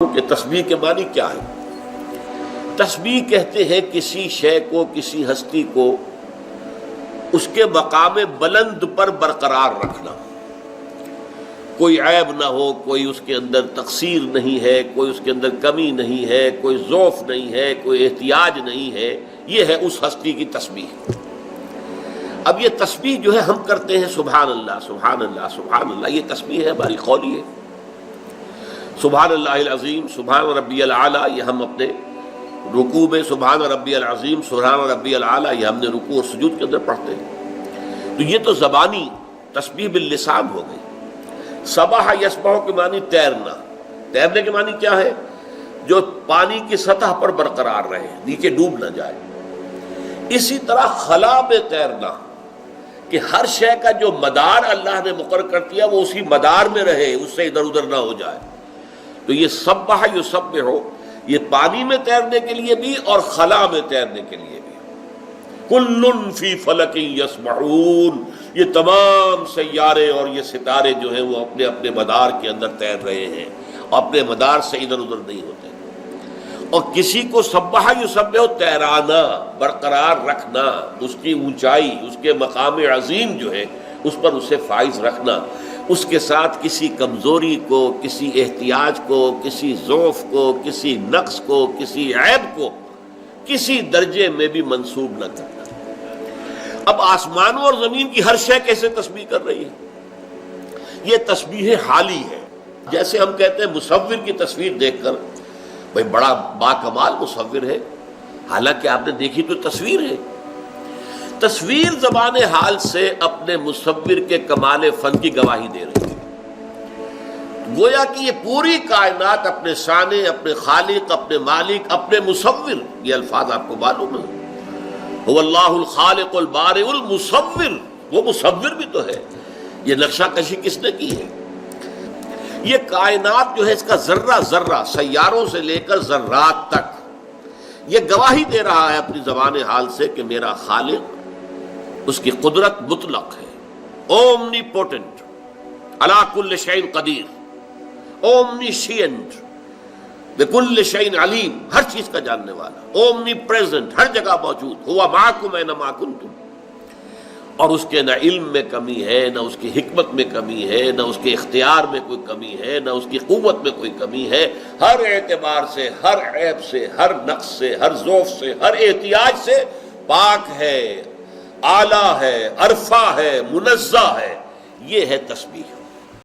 کہ تسبیح کے معنی کیا ہے؟ تسبیح کہتے ہیں کسی شے کو، کسی ہستی کو اس کے مقام بلند پر برقرار رکھنا، کوئی عیب نہ ہو، کوئی اس کے اندر تقصیر نہیں ہے، کوئی اس کے اندر کمی نہیں ہے، کوئی ضعف نہیں ہے، کوئی احتیاج نہیں ہے، یہ ہے اس ہستی کی تسبیح۔ اب یہ تسبیح جو ہے ہم کرتے ہیں سبحان اللہ سبحان اللہ سبحان اللہ، یہ تسبیح ہے، ہماری قولی ہے۔ سبحان اللہ العظیم، سبحان ربی العالی، یہ ہم اپنے رکوع میں سبحان ربی العظیم سبحان ربی العالی یہ ہم نے رکوع اور سجود کے اندر پڑھتے ہیں۔ تو یہ تو زبانی تسبیح باللسان ہو گئی۔ سبح یسبح کے معنی تیرنا، تیرنے کے معنی کیا ہے؟ جو پانی کی سطح پر برقرار رہے، نیچے ڈوب نہ جائے۔ اسی طرح خلا میں تیرنا، کہ ہر شے کا جو مدار اللہ نے مقرر کر دیا وہ اسی مدار میں رہے، اس سے ادھر ادھر نہ ہو جائے۔ تو یہ سبح یسبح یہ پانی میں تیرنے کے لیے بھی اور خلا میں تیرنے کے لیے بھی۔ کل فی فلک یسبحون، یہ تمام سیارے اور یہ ستارے جو ہیں وہ اپنے اپنے مدار کے اندر تیر رہے ہیں، اپنے مدار سے ادھر ادھر نہیں ہوتے۔ اور کسی کو سبح یسبح تیرانا، برقرار رکھنا، اس کی اونچائی، اس کے مقام عظیم جو ہے اس پر اسے فائز رکھنا، اس کے ساتھ کسی کمزوری کو، کسی احتیاج کو، کسی ضعف کو، کسی نقص کو، کسی عیب کو کسی درجے میں بھی منسوب نہ کرنا۔ اب آسمانوں اور زمین کی ہر شے کیسے تسبیح کر رہی ہے؟ یہ تسبیح حالی ہے۔ جیسے ہم کہتے ہیں مصور کی تصویر دیکھ کر بھئی بڑا باکمال مصور ہے، حالانکہ آپ نے دیکھی تو تصویر ہے۔ تصویر زبان حال سے اپنے مصور کے کمال فن کی گواہی دے رہی ہے۔ گویا کہ یہ پوری کائنات اپنے صانع، اپنے خالق، اپنے مالک، اپنے مصور، یہ الفاظ آپ کو معلوم ہے، هو اللہ الخالق البارئ المصور، وہ مصور بھی تو ہے۔ یہ نقشہ کشی کس نے کی ہے؟ یہ کائنات جو ہے اس کا ذرہ ذرہ، سیاروں سے لے کر ذرات تک، یہ گواہی دے رہا ہے اپنی زبان حال سے کہ میرا خالق، اس کی قدرت مطلق ہے، اومنی پوٹنٹ، علی کل شیء قدیر، اومنیشینٹ، بکل شیء علیم، ہر چیز کا جاننے والا، اومنی پریزنٹ، ہر جگہ موجود، ہوا معکم اینما کنتم۔ اور اس کے نہ علم میں کمی ہے، نہ اس کی حکمت میں کمی ہے، نہ اس کے اختیار میں کوئی کمی ہے، نہ اس کی قوت میں کوئی کمی ہے۔ ہر اعتبار سے، ہر عیب سے، ہر نقص سے، ہر ضعف سے، ہر احتیاج سے پاک ہے، اعلیٰ ہے، عرفہ ہے، منزہ ہے۔ یہ ہے تسبیح۔